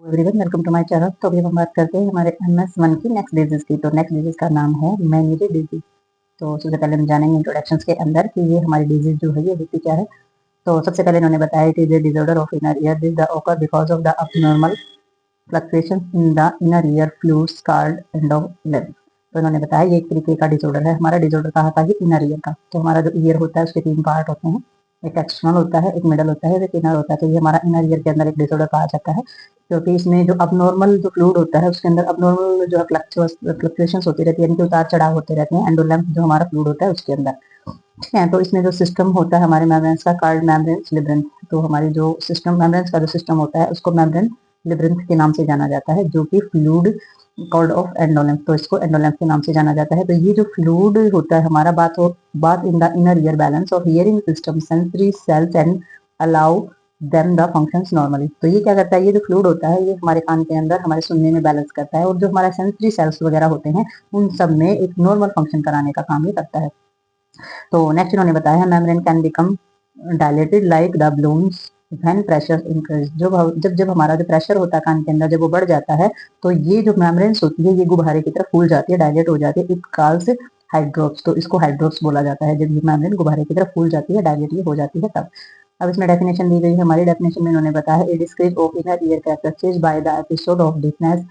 Everyone welcome to my channel. तो अभी हम बात करते हैं हमारे MS1 की नेक्स्ट डिजीज की। तो नेक्स्ट डिजीज का नाम है मेनियरे डिजीज। तो सबसे पहले हम जानेंगे इंट्रोडक्शंस के अंदर कि ये हमारी डिजीज जो है ये होती क्या है। तो सबसे पहले इन्होंने बताया it is a disorder of inner ear. This the occur because of the abnormal fluctuation in the inner ear fluids called endolymph. तो इन्होंने बताया ये एक तरीके का डिसऑर्डर है। हमारा डिसऑर्डर कहाँ का, ये इनर ईयर का। तो हमारा जो ईयर होता है उसके 3 पार्ट होते हैं, एक एक्सटर्नल होता है, एक मिडल होता है, एक इनर होता है। तो ये हमारा इनर ईयर के अंदर एक डिसऑर्डर कहा जाता है, क्योंकि इसमें जो अबनॉर्मल जो फ्लूइड होता है उसके अंदर अबनॉर्मल जो है फ्लक्चुएशंस होती रहती है, यानी कि उतार चढ़ाव होते रहते हैं एंडोलिम्फ जो हमारा फ्लूइड होता है उसके अंदर। ठीक है, तो इसमें जो सिस्टम होता है हमारे मेम्ब्रेन्स का कॉल्ड मेम्ब्रेन्स लिबरेंथ। तो हमारी जो सिस्टम मेम्ब्रेन्स का जो सिस्टम होता है उसको मेम्ब्रेन लिबरेंथ के नाम से जाना जाता है, जो कि फ्लूइड कॉल्ड ऑफ एंडोलिम्फ। तो इसको एंडोलिम्फ के नाम से जाना जाता है। तो ये जो फ्लूइड होता है हमारा बात इन the inner year balance of hearing system sensory sales and allow them the functions normally. तो ये क्या करता है, ये जो फ्लूइड होता है ये हमारे कान के अंदर हमारे सुनने में बैलेंस करता है, और जो हमारा सेंसरी सेल्स वगैरह होते हैं उन सब में एक नॉर्मल फंक्शन कराने का काम ये करता है। तो नेक्स्ट इन्होंने बताया है membrane can become dilated like the balloons when pressure increase. जब हमारा जो प्रेशर होता है कान के अंदर जब वो बढ़ जाता है तो ये जो मेम्ब्रेन्स होती है ये गुब्बारे की तरफ फूल जाती है, डायलेट हो जाती है। It calls hydrops. तो इसको हाइड्रोप्स बोला जाता है जब ये मेम्ब्रेन गुब्बारे की तरफ फूल जाती है, डायलेट ये हो जाती है तब। अब इसमें डेफिनेशन दी गई है। हमारी डेफिनेशन में इन्होंने बताया है, इट डिस्क्रीज of inner ear characterised by the episode of deafness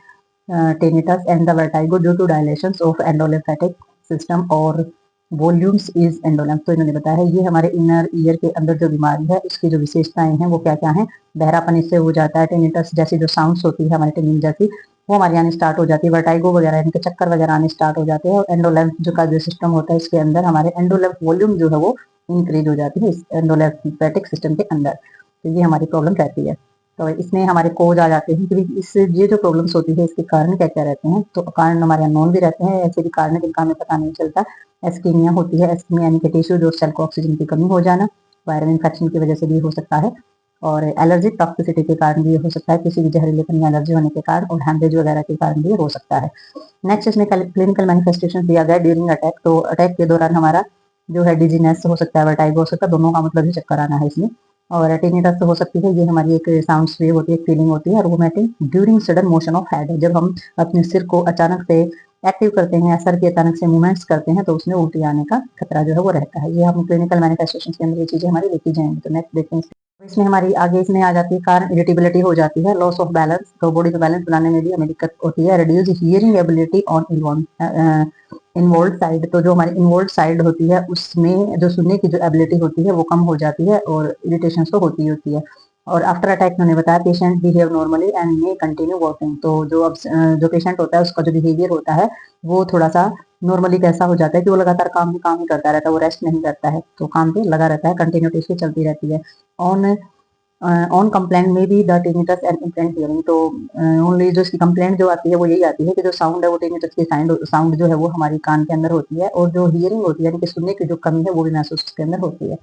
tinnitus and the vertigo due to dilations of endolymphatic system और वॉल्यूम्स इज एंडोलिम्फ। तो इन्होंने बताया है ये हमारे इनर ईयर के अंदर जो बीमारी है उसकी जो विशेषताएं हैं वो क्या क्या हैं। बहरापन इससे हो जाता है, टेनिटस जैसी जो साउंड्स होती है हमारे टेनिंग जैसी वो हमारे आने स्टार्ट हो जाती है, वर्टाइगो वगैरह यानी कि चक्कर वगैरह आने स्टार्ट हो जाते हैं, और एंडोलिम्फ जो का जो सिस्टम होता है इसके अंदर हमारे एंडोलिम्फ वॉल्यूम जो है वो इंक्रीज हो जाती है इस एंडोलिम्फेटिक सिस्टम के अंदर। तो ये हमारी प्रॉब्लम रहती है। तो इसमें हमारे कोज आ जाते हैं कि इस ये जो प्रॉब्लम्स होती है इसके कारण क्या क्या रहते हैं। तो कारण हमारे अननोन भी रहते हैं, ऐसे भी कारण है जिनका हमें पता नहीं चलता। एस्कीमिया होती है, एस्कीमिया यानी कि टिश्यू जो सेल को ऑक्सीजन की कमी हो जाना, वायरल इन्फेक्शन की वजह से भी हो सकता है, और एलर्जिक टॉक्सिसिटी के कारण भी हो सकता है, किसी भी जहरीलेपन या एलर्जी होने के कारण, और हैमरेज वगैरह के कारण भी हो सकता है। नेक्स्ट इसमें क्लिनिकल मैनिफेस्टेशन दिया गया ड्यूरिंग अटैक। तो अटैक के दौरान हमारा जो है डिजीनेस हो सकता है, वर्टाइगो हो सकता है, दोनों का मतलब ही चक्कर आना है इसमें। और टिनिटस हो सकती है, ये हमारी एक साउंड वेव होती है, एक फीलिंग होती है। और rheumatic during sudden motion of head, जब हम अपने सिर को अचानक से एक्टिव करते हैं, सर के अचानक से मूवमेंट्स करते हैं तो उसमें उल्टी आने का खतरा जो है वो रहता है। ये हम क्लिनिकल मैनिफेस्टेशन के अंदर ये चीजें हमारी देखी जाएंगी। तो नेक्स्ट देखते हैं इसमें हमारी आगे इसमें आ जाती है कारण इरिटेबिलिटी हो जाती है, लॉस ऑफ बैलेंस। तो बॉडी का बैलेंस बनाने में भी हमें दिक्कत होती है। Reduce hearing ability on involve side. तो जो हमारी इन्वॉल्व साइड होती है उसमें जो सुनने की जो एबिलिटी होती है वो कम हो जाती है, और इरिटेशन तो होती है। और आफ्टर अटैक उन्होंने बताया patient behave normally and may continue working. तो जो अब जो पेशेंट होता है उसका जो बिहेवियर होता है वो थोड़ा सा नॉर्मली कैसा हो जाता है कि वो लगातार काम ही करता रहता है, वो रेस्ट नहीं करता है, तो काम पे लगा रहता है, कंटिन्यूटी इसकी चलती रहती है। ऑन ऑन कंप्लेंट में भी the tinnitus and implant hearing. तो ओनली जो इसकी कंप्लेंट जो आती है वो यही आती है कि जो साउंड है वो टिनिटस की साउंड जो है वो हमारी कान के अंदर होती है, और जो हियरिंग होती है यानी कि सुनने की जो कमी है वो भी महसूस उसके अंदर होती है।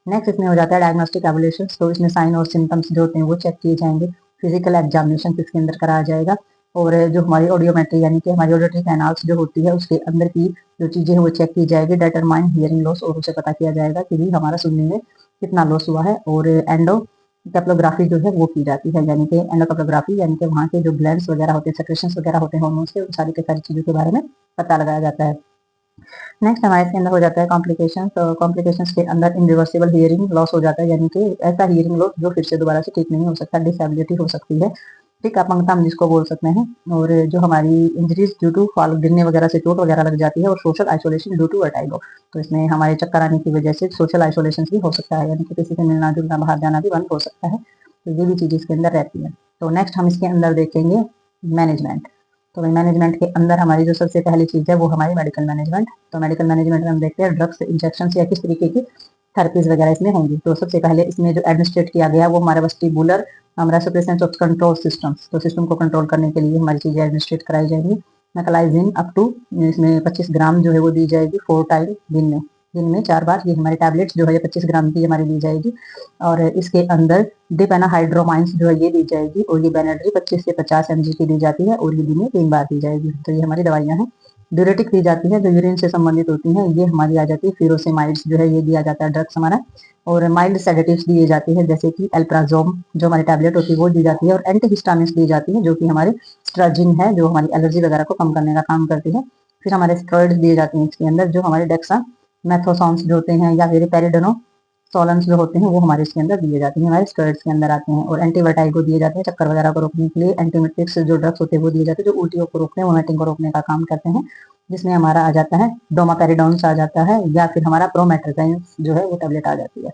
नेक्स्ट इसमें हो जाता है डायग्नोस्टिक एवल्यूशन। तो इसमें साइन और सिम्टम्स जो होते हैं वो चेक किए जाएंगे। फिजिकल एग्जामिनेशन इसके अंदर कराया जाएगा, और जो हमारी ऑडियोमेट्री यानी कि हमारी ऑडियोटरी कैनाल्स जो होती है उसके अंदर की जो चीजें हैं वो चेक की जाएगी। डेटरमाइन हियरिंग लॉस, और उसे पता किया जाएगा कि भी हमारा सुनने में कितना लॉस हुआ है। और एंडो कैप्लोग्राफी जो है वो की जाती है, यानी कि एंडोकैप्लोग्राफी यानी कि वहाँ के जो ग्लैंड्स वगैरह होते हैं, सेक्रेशंस वगैरह होते हैं हार्मोन्स के, उन सारी के सारी चीजों के बारे में पता लगाया जाता है। नेक्स्ट हमारे इसके अंदर हो जाता है कॉम्प्लिकेशन। तो कॉम्प्लिकेशंस के अंदर इनरिवर्सिबल हियरिंग लॉस हो जाता है, यानी कि ऐसा हियरिंग लॉस जो फिर से दोबारा से ठीक नहीं हो सकता, डिसेबिलिटी हो सकती है, ठीक अपंगता हम जिसको बोल सकते हैं। और जो हमारी इंजरीज ड्यू टू फॉल, गिरने वगैरह से चोट वगैरह लग जाती है, और social isolation due to vertigo. तो इसमें हमारे चक्कर आने की वजह से सोशल आइसोलेशन भी हो सकता है, यानी कि किसी से मिलना जुलना बाहर जाना भी बंद हो सकता है। तो ये भी चीज इसके अंदर रहती है। तो नेक्स्ट हम इसके अंदर देखेंगे मैनेजमेंट। तो मैनेजमेंट के अंदर हमारी जो सबसे पहली चीज है वो हमारी मेडिकल मैनेजमेंट। तो मेडिकल मैनेजमेंट में हम देखते हैं ड्रग्स, इंजेक्शन या किस तरीके की थेरेपीज वगैरह इसमें होंगी। तो सबसे पहले इसमें जो एडमिनिस्ट्रेट किया गया वो हमारा वेस्टिबुलर हमारा सप्रेसेंस ऑफ कंट्रोल सिस्टम्स। तो सिस्टम को कंट्रोल करने के लिए हमारी चीजें एडमिनिस्ट्रेट कराई जाएंगी। नकलाइजिन अप टू इसमें 25 ग्राम जो है वो दी जाएगी 4 टाइम दिन में 4 बार। ये हमारी टैबलेट्स जो है 25 ग्राम की हमारी दी जाएगी। और इसके अंदर डिपेनाहाइड्रोमाइंस जो है ये दी जाएगी, और ये बेनाड्री 25 से 50 mg की दी जाती है, और ये दिन में 3 बार दी जाएगी। तो ये हमारी दवाइयाँ हैं। ड्यूरेटिक दी जाती है जो यूरिन से संबंधित होती हैं, ये हमारी आ जाती है फ्यूरोसेमाइड्स जो है ये दिया जाता है ड्रग्स हमारा। और माइल्ड सेडेटिव्स दिए जाते हैं जैसे कि एल्प्राजोम जो हमारी टैबलेट होती है वो दी जाती है, और एंटीहिस्टामिन्स दी जाती है जो कि हमारे स्ट्राजिन है जो हमारी एलर्जी वगैरह को कम करने का काम करती है। फिर हमारे स्टेरॉइड्स दिए जाते हैं इसके अंदर जो हमारे डेक्सा मेथोसॉन्स जो होते हैं या फिर पेरिडोनो सोलन्स जो होते हैं वो हमारे इसके अंदर दिए जाते हैं, हमारे स्टेरॉइड्स के अंदर आते हैं। और एंटीवर्टाइगो दिए जाते हैं चक्कर वगैरह को रोकने के लिए। एंटीमेटिक्स जो ड्रग्स होते हैं वो दिए जाते हैं जो उल्टियों को रोकने वोमिटिंग को रोकने का काम करते हैं, जिसमें हमारा आ जाता है डोमापेरिडोन्स आ जाता है या फिर हमारा प्रोमेट्राजाइन्स जो है वो टैबलेट आ जाती है।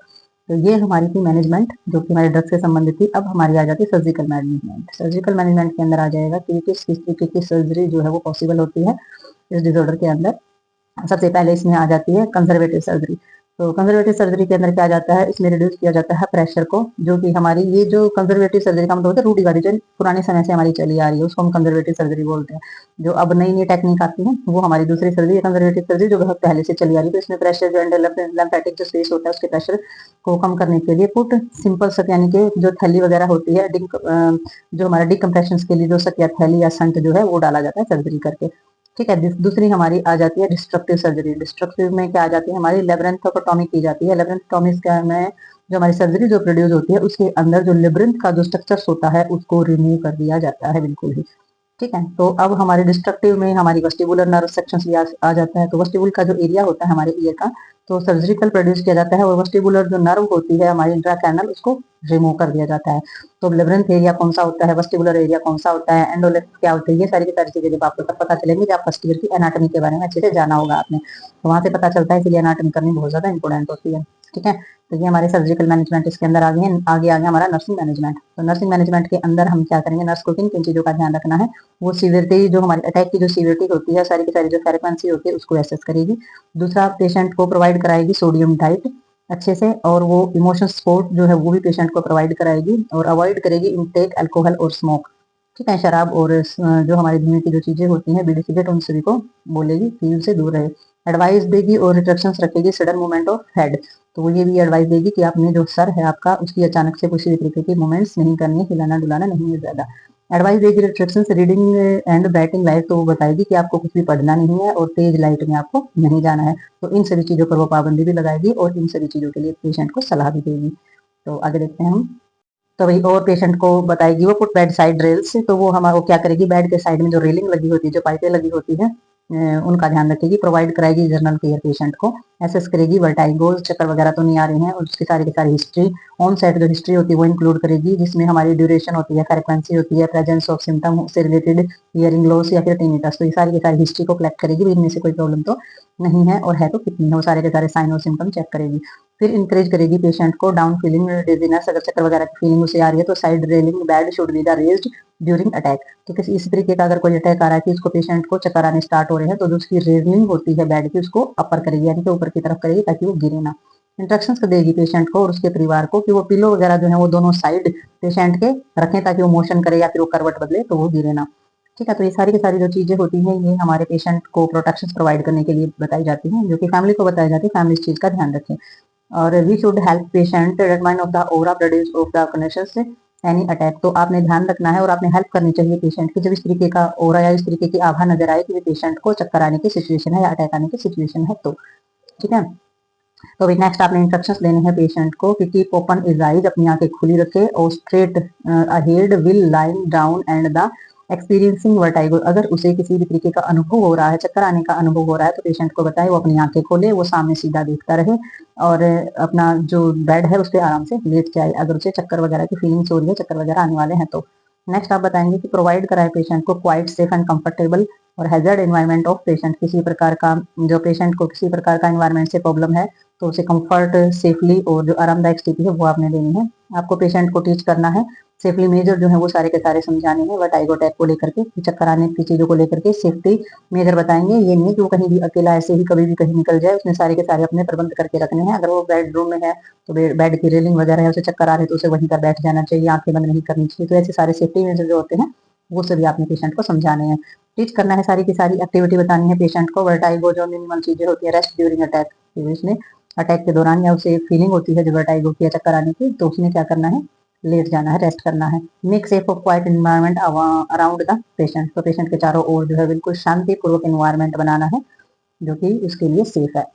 तो ये हमारी थी मैनेजमेंट जो कि हमारे ड्रग्स से संबंधित थी। अब हमारी आ जाती है सर्जिकल मैनेजमेंट। सर्जिकल मैनेजमेंट के अंदर आ जाएगा कि किस तरीके की सर्जरी जो है वो पॉसिबल होती है इस डिसऑर्डर के अंदर। सबसे पहले इसमें आ जाती है कंजर्वेटिव सर्जरी। तो कंजर्वेटिव सर्जरी के अंदर क्या आ जाता है, इसमें रिड्यूस किया जाता है प्रेशर को, जो कि हमारी ये जो कंजर्वेटिव सर्जरी का मतलब होता है रूढ़िवादी जो पुराने समय से हमारी चली आ रही है उसको हम कंजर्वेटिव सर्जरी बोलते हैं। जो अब नई नई टेक्निक आती है वो हमारी दूसरी सर्जरी है कंजर्वेटिव सर्जरी जो बहुत पहले से चली आ रही है। तो इसमें प्रेशर जो एंडोलिम्फेटिक जो स्पेस होता है उसके प्रेशर को कम करने के लिए पुट सिंपल सक यानी कि जो थैली वगैरह होती है जो हमारा डिकम्प्रेशन के लिए जो सक या थैली या संट जो है वो डाला जाता है सर्जरी करके। ठीक है, दूसरी हमारी आ जाती है डिस्ट्रक्टिव सर्जरी। डिस्ट्रक्टिव में क्या आ जाती है हमारी लेब्रेंथोटोमी की जाती है। लेब्रेंथोटोमी में जो हमारी सर्जरी जो प्रोड्यूस होती है उसके अंदर जो लेब्रिंथ का जो स्ट्रक्चर्स होता है उसको रिमूव कर दिया जाता है बिल्कुल ही। ठीक है, तो अब हमारे डिस्ट्रक्टिव में हमारी वेस्टिबुलर नर्व सेक्शन भी आ जाता है। तो वेस्टिबुल का जो एरिया होता है हमारे ईयर का तो सर्जिकल प्रोड्यूस किया जाता है, और वेस्टिबुलर जो नर्व होती है हमारी इंट्राकैनल उसको रिमूव कर दिया जाता है। तो लेब्रिंथ एरिया कौन सा होता है, वेस्टिबुलर एरिया कौन सा होता है, एंडोलिम्फ क्या होता है, ये सारी की सारी चीजें जब आपको तब पता चलेंगे जब आप फर्स्ट ईयर की एनाटॉमी के बारे में अच्छे से जाना होगा आपने, तो वहां से पता चलता है, इसलिए एनाटॉमी करनी बहुत ज्यादा इंपॉर्टेंट होती है। ठीक है, तो ये हमारे सर्जिकल मैनेजमेंट इसके अंदर आगे आ गया हमारा नर्सिंग मैनेजमेंट। तो नर्सिंग मैनेजमेंट के अंदर हम क्या करेंगे, नर्स को किन किन चीजों का ध्यान रखना है, वो सीवियरिटी जो हमारी अटैक की जो सीवियरिटी होती है सारी की सारी जो फ्रीक्वेंसी होती है उसको एसेस करेगी। दूसरा पेशेंट को प्रोवाइड कराएगी सोडियम डाइट अच्छे से, और वो इमोशनल सपोर्ट जो है वो भी पेशेंट को प्रोवाइड कराएगी, और अवॉइड करेगी इनटेक अल्कोहल और स्मोक। ठीक है, शराब और जो हमारी धुएं की जो चीजें होती हैं बीड़ी सिगरेट उन सभी को बोलेगी कि उनसे दूर रहे। एडवाइस देगी और रिस्ट्रिक्शंस रखेगी सडन मूवमेंट ऑफ हेड। तो वो ये भी एडवाइस देगी कि आपने जो सर है आपका उसकी अचानक से किसी भी तरीके की मूवमेंट्स नहीं करनी है, हिलाना डुलाना नहीं है ज्यादा। एडवाइस देगी restrictions reading and writing light, तो वो बताएगी कि आपको कुछ भी पढ़ना नहीं है और तेज लाइट में आपको नहीं जाना है। तो इन सभी चीजों पर वो पाबंदी भी लगाएगी और इन सभी चीजों के लिए पेशेंट को सलाह भी देगी। तो आगे देखते हैं हम। तो वही और पेशेंट को बताएगी वो पुट बेड साइड रेल्स, तो वो हमारा क्या करेगी, बेड के साइड में जो रेलिंग लगी होती है जो पाइपें लगी होती है उनका ध्यान रखेगी। प्रोवाइड कराएगी जनरल केयर पेशेंट को, एसेस करेगी वर्टाइगोज चक्कर वगैरह तो नहीं आ रही हैं, और उसकी सारी की सारी हिस्ट्री ऑन साइड जो हिस्ट्री होती है वो इंक्लूड करेगी, जिसमें हमारी ड्यूरेशन होती है, फ्रीक्वेंसी होती है, प्रेजेंस ऑफ सिम्टम से रिलेटेड हियरिंग लॉस या फिर टिनिटस, तो ये सारी की सारी हिस्ट्री को कलेक्ट करेगी, इनमें से कोई प्रॉब्लम तो नहीं है और है तो कितनी है, वो सारे के सारे साइन और सिम्टम चेक करेगी। फिर इंकरेज करेगी पेशेंट को डाउन फीलिंग डिजीनेस, अगर चक्कर वगैरह की फीलिंग उसे आ रही है तो side railing bed should be the raised during attack. तो किसी इस तरीके का अगर कोई अटैक आ रहा है कि उसको पेशेंट को चक्कर आने स्टार्ट हो रहे हैं तो जो उसकी रेलिंग होती है बेड की उसको अपर करेगी यानी कि ऊपर की तरफ करेगी ताकि वो गिरे ना। इंस्ट्रक्शंस देगी पेशेंट को और उसके परिवार को कि वो पिलो वगैरह जो है वो दोनों साइड पेशेंट के रखें ताकि वो मोशन करे या फिर वो करवट बदले तो वो गिरे ना। ठीक है, तो ये सारी की सारी जो चीजें होती हैं ये हमारे पेशेंट को प्रोटेक्शन प्रोवाइड करने के लिए बताई जाती हैं, जो कि फैमिली को बताई जाती है, फैमिली इस चीज का ध्यान रखें। और we should help patient determine of the aura produce of the connection से एनी अटैक, तो आपने ध्यान रखना है और आपने हेल्प करनी चाहिए पेशेंट की जब इस तरीके का ओरा या इस तरीके की आभा नजर आए कि पेशेंट को चक्कर आने की सिचुएशन है या अटैक आने की सिचुएशन है तो। ठीक है, तो अभी नेक्स्ट आपने इंस्ट्रक्शंस देने हैं पेशेंट को कि कीप ओपन इज आइज, अपनी आंखें खुली रखे, और straight ahead will line down and the experiencing vertigo, अगर उसे किसी भी तरीके का अनुभव हो रहा है, चक्कर आने का अनुभव हो रहा है तो पेशेंट को बताए वो अपनी आंखें खोले, वो सामने सीधा देखता रहे और अपना जो बेड है उस पर आराम से लेट जाए अगर उसे चक्कर वगैरह की फीलिंग्स हो रही है, चक्कर वगैरह आने वाले हैं तो। नेक्स्ट आप बताएंगे कि प्रोवाइड कराए पेशेंट को क्वाइट सेफ एंड कंफर्टेबल और हैजर्ड एनवायरनमेंट ऑफ पेशेंट, किसी प्रकार का जो पेशेंट को किसी प्रकार का एनवायरनमेंट से प्रॉब्लम है तो उसे कंफर्ट सेफली और जो आरामदायक स्थिति है वो आपने देनी है। आपको पेशेंट को टीच करना है सेफली मेजर जो है वो सारे के सारे समझाने हैं वर्टाइगो अटैक को लेकर के, चक्कर आने की चीजों को लेकर के सेफ्टी मेजर बताएंगे। ये नहीं कि वो कहीं भी अकेला ऐसे ही कभी भी कहीं निकल जाए, उसने सारे के सारे अपने प्रबंध करके रखने हैं। अगर वो बेडरूम में है तो बेड की रेलिंग वगैरह है, उसे चक्कर आ रहे तो उसे वहीं पर बैठ जाना चाहिए, आंखें बंद नहीं करनी चाहिए। तो ऐसे सारे सेफ्टी मेजर जो होते हैं वो सभी आपने पेशेंट को समझाने हैं, टीच करना है, सारी की सारी एक्टिविटी बतानी है पेशेंट को। वर्टाइगो जो मिनिमल चीजें होती है, रेस्ट ड्यूरिंग अटैक, इसमें अटैक के दौरान या उसे फीलिंग होती है जो वर्टाइगो की चक्कर आने की तो उसने क्या करना है, लेट जाना है, रेस्ट करना है। मेक सेफ और quite environment around the patient, तो पेशेंट के चारों ओर जो है बिल्कुल शांतिपूर्वक इन्वायरमेंट बनाना है जो कि उसके लिए सेफ है।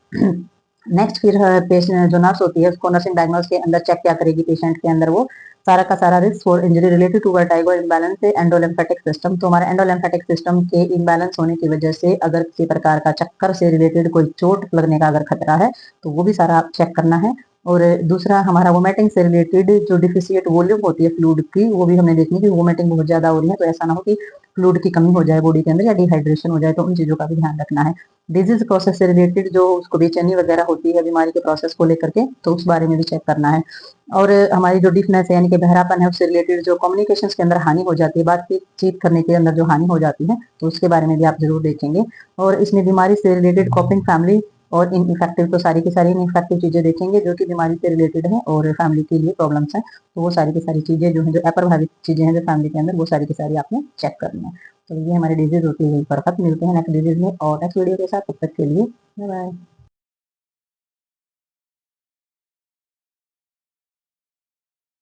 नेक्स्ट फिर पेशेंट जो नर्स होती है उसको नर्सिंग डायग्नोस के अंदर चेक क्या करेगी पेशेंट के अंदर, वो सारा का सारा risk for injury related to vertigo imbalance से एंडोलिम्फेटिक सिस्टम, तो हमारे एंडोलिम्फेटिक सिस्टम के इम्बैलेंस होने की वजह से अगर किसी प्रकार का चक्कर से रिलेटेड कोई चोट लगने का अगर खतरा है तो वो भी सारा चेक करना है। और दूसरा हमारा वोमिटिंग से रिलेटेड जो डिफिशिएट वॉल्यूम होती है फ्लूइड की, वो भी हमने देखनी कि वोमिटिंग बहुत ज्यादा हो रही है, तो ऐसा ना हो कि फ्लूइड की कमी हो जाए बॉडी के अंदर या डिहाइड्रेशन हो जाए, तो उन चीजों का भी ध्यान रखना है। डिजीज प्रोसेस से रिलेटेड जो उसको बेचैनी वगैरह होती है बीमारी के प्रोसेस को लेकर के, तो उस बारे में भी चेक करना है। और हमारी जो डीफनेस है यानी कि बहरापन है उससे रिलेटेड जो कम्युनिकेशन के अंदर हानि हो जाती है, बातचीत करने के अंदर जो हानि हो जाती है, तो उसके बारे में भी आप जरूर देखेंगे। और इसमें बीमारी से रिलेटेड कॉपिंग फैमिली और इनइफेक्टिव, तो सारी की सारी इनइफेक्टिव चीजें देखेंगे जो कि बीमारी से रिलेटेड है और फैमिली के लिए प्रॉब्लम्स है, तो वो सारी की सारी चीजें जो है, जो अप्रभावित चीजें हैं जो फैमिली के अंदर, वो सारी की सारी आपने चेक करनी है। तो ये हमारी डिजीज होती है, यही पर मिलते हैं नेक्स्ट डिजीज में और नेक्स्ट वीडियो के साथ, तब तक के लिए बाय बाय।